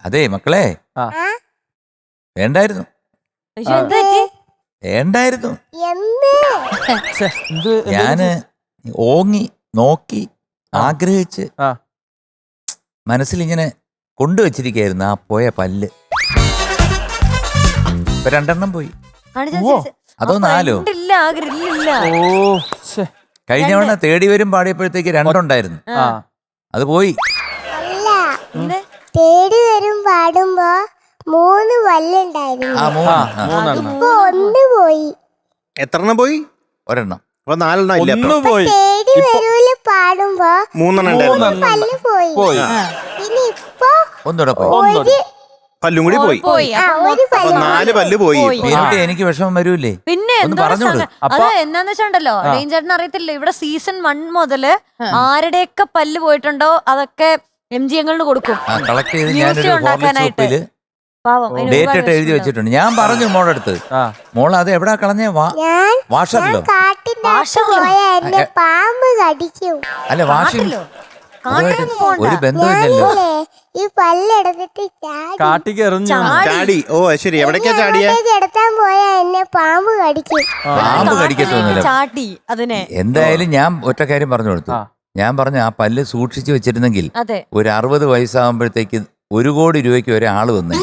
അതെ മക്കളെ, വേണ്ടായിരുന്നു വേണ്ടായിരുന്നു. ഞാന് ഓങ്ങി നോക്കി ആഗ്രഹിച്ച് മനസ്സിലിങ്ങനെ കൊണ്ടുവച്ചിരിക്കായിരുന്നു ആ പോയ പല്ല്. ഇപ്പൊ 2 പോയി. അതോ 4? കഴിഞ്ഞ തവണ തേടി വരും പാടിയപ്പോഴത്തേക്ക് 2 ഉണ്ടായിരുന്നു. അത് പോയി. തേടി വരും പാടുമ്പോ 3 പല്ലുണ്ടായിരുന്നു. ഇപ്പൊ 1 പോയി. എത്ര പോയി? 1. അപ്പൊ 4 ഇല്ല. തേടി വരൂല് പാടുമ്പോ 3 പല്ല് പോയി. പിന്നെ ഇപ്പൊ ഒന്നുകൂടെ പോയി. പല്ലും കൂടി പോയി. 4 പല്ല് പോയി. എനിക്ക് വിഷമം വരൂലേ? പിന്നെ അത് എന്നാന്ന് വെച്ചിട്ടുണ്ടല്ലോ, ചേട്ടൻ അറിയത്തില്ല, ഇവിടെ സീസൺ 1 മുതല് ആരുടെയൊക്കെ പല്ല് പോയിട്ടുണ്ടോ അതൊക്കെ MGM കൊടുക്കും കളക്ട് ചെയ്ത് ഞാനൊരു ഉണ്ടാക്കാനായിട്ട് ഡേറ്റ് ഇട്ട് എഴുതി വെച്ചിട്ടുണ്ട്. ഞാൻ പറഞ്ഞു മോളടുത്ത്, മോൾ അത് എവിടാ കളഞ്ഞേ? വാഷറിലോ? പാമ്പ് കടിക്കും. അല്ല വാഷിംഗ് ഒരു ബന്ധമില്ലല്ലോ. ഈ പല്ലെടുത്തിട്ട് ചാടി. ഓ ശരി, എവിടേക്കാ ചാടിയ? എടുത്താൻ പോയാ എന്നെ പാമ്പ് കടിക്കും. പാമ്പ് കടിക്കത്തൊന്നുമില്ല. ചാട്ടി അതിനെ. എന്തായാലും ഞാൻ ഒറ്റ കാര്യം പറഞ്ഞു കൊടുത്തു. ഞാൻ പറഞ്ഞു ആ പല്ല് സൂക്ഷിച്ചു വെച്ചിരുന്നെങ്കിൽ ഒരു 60 വയസ്സാകുമ്പോഴത്തേക്ക് 1 കോടി രൂപയ്ക്ക് ഒരാള് വന്നേ.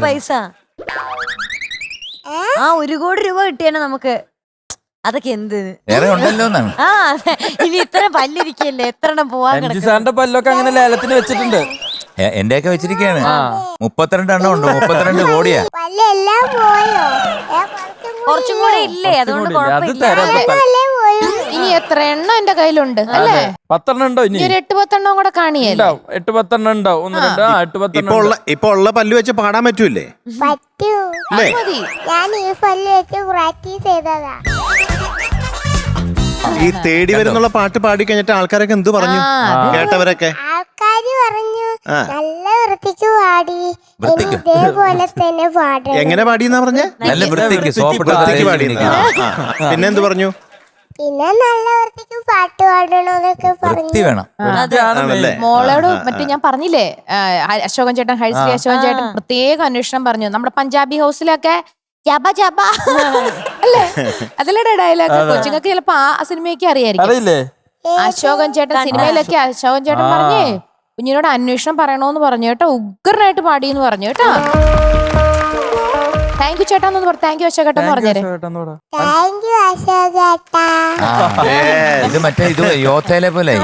പൈസ ആ 1 കോടി രൂപ കിട്ടിയാണ് നമുക്ക്. അതൊക്കെ എന്ത് വേറെ ഉണ്ടല്ലോ എന്നാണ്. ഇനി ഇത്ര പല്ലിരിക്കല്ലേ, എത്ര പോവാൻ പല്ലൊക്കെ അങ്ങനെ ലേലത്തിന് വെച്ചിട്ടുണ്ട്. എന്റെയൊക്കെ വെച്ചിരിക്കയാണ്. 32 എണ്ണം ഉണ്ട്. 32 കോടിയാ. പല്ലെല്ലാം പോയോ? കുറച്ചും കൂടെ ഇല്ലേ? അതുകൊണ്ട് ഇനി എത്ര എണ്ണം എന്റെ കയ്യിലുണ്ട് അല്ലേ? 10 എണ്ണം ഉണ്ടോ? ഇനി 8-10 എണ്ണം കൂടെ കാണിയല്ലോ. 8-10 എണ്ണം ഉണ്ടോ? 1-2 ഇപ്പൊ ഉള്ള പല്ല് വെച്ച് പാടാൻ പറ്റൂലേ? പറ്റൂ. ഞാൻ ഈ പല്ല് വെച്ച് പ്രാക്ടീസ് ചെയ്തതാ. ഈ തേടി വരുന്നുള്ള പാട്ട് പാടി കഴിഞ്ഞിട്ട് ആൾക്കാരൊക്കെ എന്ത് പറഞ്ഞു? കേട്ടവരൊക്കെ ആൾക്കാര് പറഞ്ഞു നല്ല വൃത്തിക്ക് പാടി, ഇതേപോലെ തന്നെ പാടണം. എങ്ങനെ പാടിയെന്നാ പറഞ്ഞേ? നല്ല വൃത്തിക്ക് പാടി. പിന്നെന്ത് പറഞ്ഞു? പിന്നെ നല്ല വൃത്തിക്ക് പാട്ട് പാടണോന്നൊക്കെ പറഞ്ഞു. മോളോട് മറ്റേ ഞാൻ പറഞ്ഞില്ലേ, അശോകൻ ചേട്ടൻ, ഹരിശ്രീ അശോകൻ ചേട്ടൻ പ്രത്യേക അന്വേഷണം പറഞ്ഞു. നമ്മുടെ പഞ്ചാബി ഹൗസിലൊക്കെ ജബ ജബ അല്ലേ, അതിലൂടെ ഡയലോഗ് കൊച്ചുങ്ങൾക്ക് ചിലപ്പോ ആ സിനിമയൊക്കെ അറിയായിരിക്കും. അശോകൻ ചേട്ടൻ സിനിമയിലൊക്കെ അശോകൻ ചേട്ടൻ പറഞ്ഞേ കുഞ്ഞിനോട് അന്വേഷണം പറയണോന്ന് പറഞ്ഞു കേട്ടോ. ഉഗ്രനായിട്ട് പാടിയെന്ന് പറഞ്ഞു കേട്ടോ. താങ്ക് യു ചേട്ടാന്ന് പറഞ്ഞു. താങ്ക് യു അശോകേട്ടെന്ന് പറഞ്ഞേരെ. ഇത് മറ്റേ ഇത് യോധയിലെ പോലെ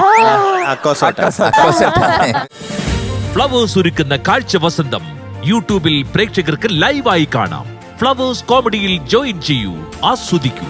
ഫ്ലവേഴ്സ് ഒരുക്കുന്ന കാഴ്ച വസന്തം യൂട്യൂബിൽ പ്രേക്ഷകർക്ക് ലൈവായി കാണാം. ഫ്ലവേഴ്സ് കോമഡിയിൽ ജോയിൻ ചെയ്യൂ, ആസ്വദിക്കൂ.